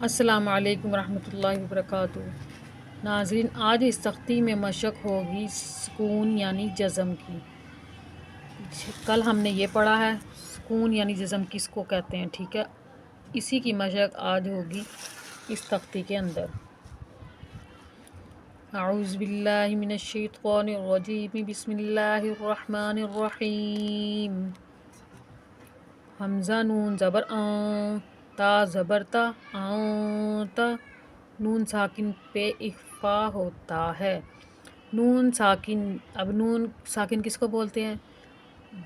السلام علیکم ورحمۃ اللہ وبرکاتہ۔ ناظرین، آج اس تختی میں مشق ہوگی سکون یعنی جزم کی۔ کل ہم نے یہ پڑھا ہے سکون یعنی جزم کس کو کہتے ہیں، ٹھیک ہے؟ اسی کی مشق آج ہوگی اس تختی کے اندر۔ اعوذ باللہ من الشیطان الرجیم، بسم اللہ الرحمن الرحیم۔ حمزہ نون زبر آن، تا زبر تا، تا، نون ساکن پہ اخفا ہوتا ہے۔ نون ساکن، اب نون ساکن کس کو بولتے ہیں؟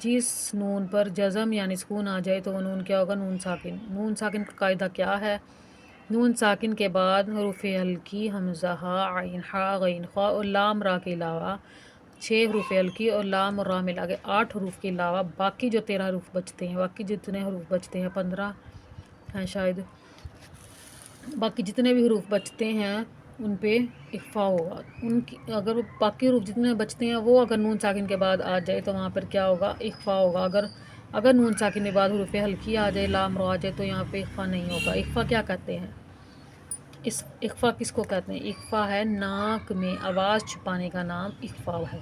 جس نون پر جزم یعنی سکون آ جائے تو وہ نون کیا ہوگا؟ نون ساکن۔ نون ساکن کا قاعدہ کیا ہے؟ نون ساکن کے بعد حروف ہلکی حمزہ، ہا، عین، حا، غین، خا اور لام را کے علاوہ 6 حروف ہلکی اور لام اور را ملا کے 8 حروف کے علاوہ باقی جو 13 حروف بچتے ہیں، باقی جتنے حروف بچتے ہیں 15 ہیں شاید، باقی جتنے بھی حروف بچتے ہیں ان پہ اخفا ہوگا۔ ان کی اگر باقی حروف جتنے بچتے ہیں وہ اگر نون ساکن کے بعد آ جائے تو وہاں پر کیا ہوگا؟ اخفا ہوگا۔ اگر نون ساکن کے بعد حروف ہلکی آ جائے، لام را آ جائے تو یہاں پہ اخفا نہیں ہوگا۔ اخفا کیا کہتے ہیں؟ اخفا کس کو کہتے ہیں؟ اخفا ہے ناک میں آواز چھپانے کا نام اخفا ہے۔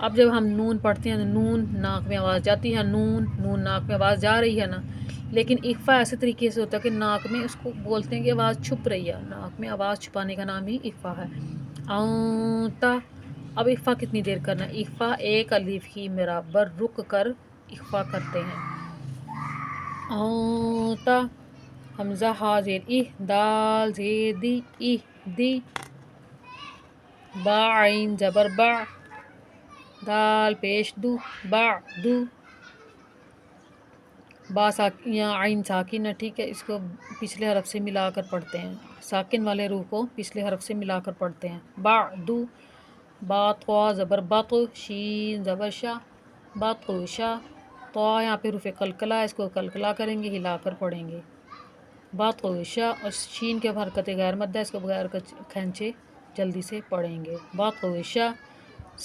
اب جب ہم نون پڑھتے ہیں تو نون ناک میں آواز جاتی ہے، نون ناک میں آواز جا رہی ہے نا، لیکن اخفا ایسے طریقے سے ہوتا ہے کہ ناک میں اس کو بولتے ہیں کہ آواز چھپ رہی ہے، ناک میں آواز چھپانے کا نام ہی اخفا ہے۔ تا، اب اخفا کتنی دیر کرنا ہے؟ اخفا ایک الف کی برابر رک کر اخفا کرتے ہیں۔ تا، حمزہ ہا زیر دال زیر دی، با عین زبر با، دال پیش دو، دو، با یا عین ساکن ہے، ٹھیک ہے؟ اس کو پچھلے حرف سے ملا کر پڑھتے ہیں، ساکن والے روح کو پچھلے حرف سے ملا کر پڑھتے ہیں۔ دو، با طوا زبر بط، شین زبر شا، بطشا، طوا یہاں پہ حروف قلقلہ ہے، اس کو قلقلہ کریں گے، ہلا کر پڑھیں گے، بطشا، اور شین کے حرکت غیر مدہ ہے، اس کو بغیر کھینچے جلدی سے پڑھیں گے، بطشا،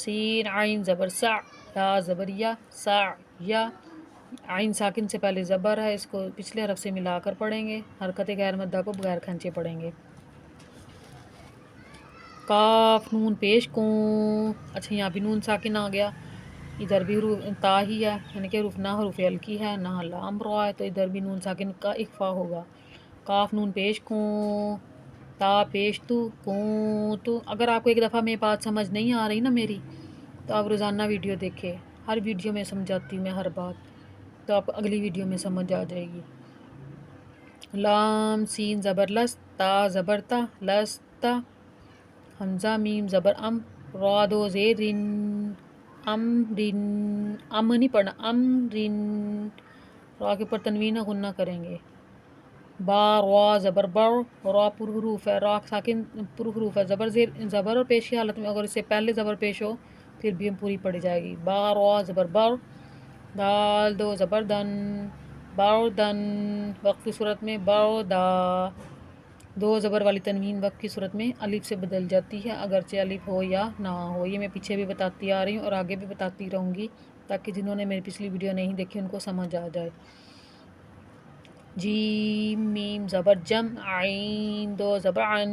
سین عین زبر سع، یا زبر یا، سع یا، عین ساکن سے پہلے زبر ہے، اس کو پچھلے حرف سے ملا کر پڑھیں گے، حرکت غیر مدہ کو بغیر کھینچے پڑھیں گے۔ کاف نون پیش کوں، اچھا یہاں بھی نون ساکن آ گیا، ادھر بھی تا ہی ہے، یعنی کہ نہ حروف ہلکی ہے نہ لام را ہے، تو ادھر بھی نون ساکن کا اخفا ہوگا۔ کاف نون پیش کوں، تا پیش تو، اگر آپ کو ایک دفعہ میں بات سمجھ نہیں آ رہی نا میری، تو آپ روزانہ ویڈیو دیکھیں، ہر ویڈیو میں سمجھاتی ہوں میں ہر بات، تو آپ اگلی ویڈیو میں سمجھ آ جائے گی۔ لام سین زبر لس، تا زبر تا، لستا، حمزہ میم زبر ام، را دو زیر رن، رن، ام نہیں پڑھنا، رن، را کے اوپر تنوین غنہ کریں گے۔ با را زبر بر، را پر حروف ہے، را ساکن پر حروف ہے، زبر اور پیش کی حالت میں اگر اس سے پہلے زبر پیش ہو پھر بھی ہم پوری پڑھی جائے گی۔ با را زبر بر، دال دو زبر دن، باردن، وقت کی صورت میں بردا، دو زبر والی تنوین وقت کی صورت میں الف سے بدل جاتی ہے، اگرچہ الف ہو یا نہ ہو، یہ میں پیچھے بھی بتاتی آ رہی ہوں اور آگے بھی بتاتی رہوں گی تاکہ جنہوں نے میری پچھلی ویڈیو نہیں دیکھی ان کو سمجھ آ جائے۔ جیم میم زبر جم، عین دو زبر عن،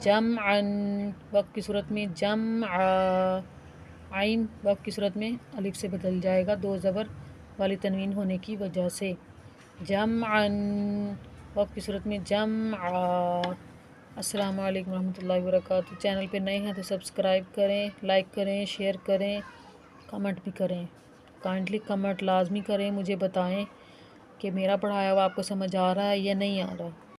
جمعن، وقت کی صورت میں جمع، عین وقت کی صورت میں الف سے بدل جائے گا دو زبر والی تنوین ہونے کی وجہ سے، جمعن، وقت کی صورت میں جمع۔ السلام علیکم ورحمۃ اللہ وبرکاتہ۔ چینل پہ نئے ہیں تو سبسکرائب کریں، لائک کریں، شیئر کریں، کمنٹ بھی کریں، کائنڈلی کمنٹ لازمی کریں، مجھے بتائیں کہ میرا پڑھایا ہوا آپ کو سمجھ آ رہا ہے یا نہیں آ رہا۔